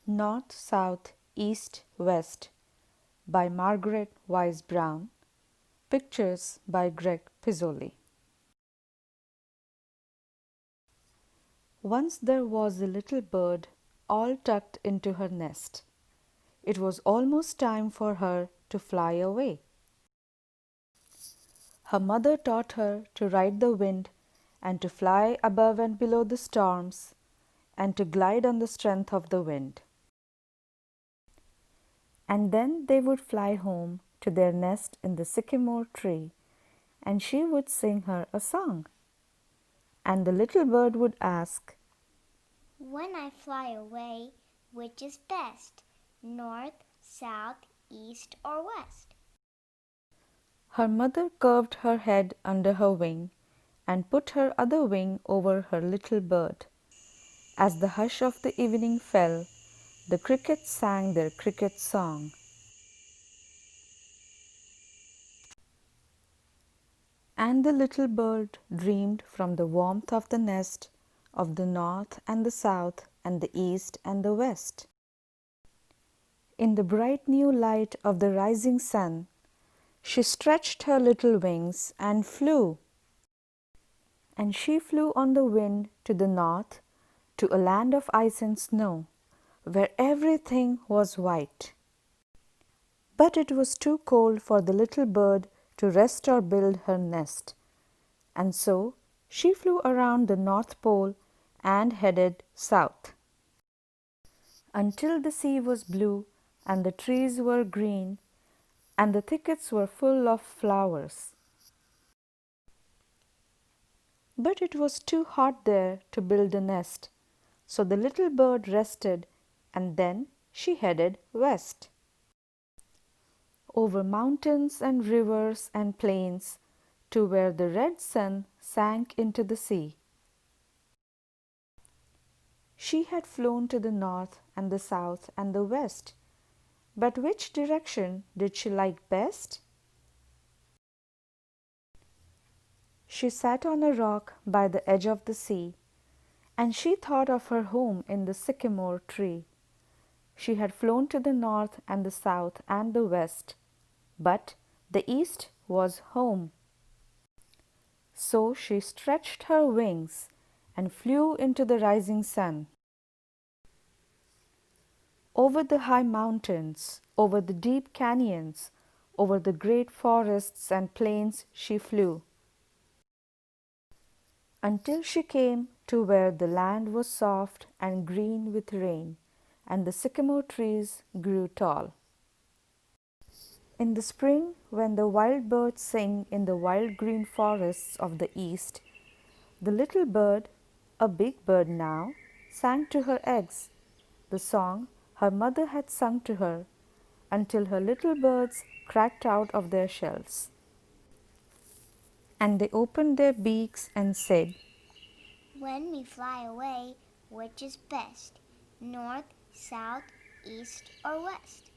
North, South, East, West by Margaret Wise Brown. Pictures by Greg Pizzoli. Once there was a little bird all tucked into her nest. It was almost time for her to fly away. Her mother taught her to ride the wind and to fly above and below the storms and to glide on the strength of the wind. And then they would fly home to their nest in the sycamore tree, and she would sing her a song. And the little bird would ask, "When I fly away, which is best, north, south, east, or west?" Her mother curved her head under her wing and put her other wing over her little bird. As the hush of the evening fell, the crickets sang their cricket song. And the little bird dreamed from the warmth of the nest of the north and the south and the east and the west. In the bright new light of the rising sun, she stretched her little wings and flew. And she flew on the wind to the north, to a land of ice and snow, where everything was white. But it was too cold for the little bird to rest or build her nest, and so she flew around the North Pole and headed south. Until the sea was blue and the trees were green and the thickets were full of flowers. But it was too hot there to build a nest, so the little bird rested and then she headed west. Over mountains and rivers and plains to where the red sun sank into the sea. She had flown to the north and the south and the west, but which direction did she like best? She sat on a rock by the edge of the sea, and she thought of her home in the sycamore tree. She had flown to the north and the south and the west, but the east was home. So she stretched her wings and flew into the rising sun. Over the high mountains, over the deep canyons, over the great forests and plains she flew, until she came to where the land was soft and green with rain, and the sycamore trees grew tall. In the spring, when the wild birds sing in the wild green forests of the east, the little bird, a big bird now, sang to her eggs the song her mother had sung to her, until her little birds cracked out of their shells. And they opened their beaks and said, "When we fly away, which is best, north, south, east, or west?"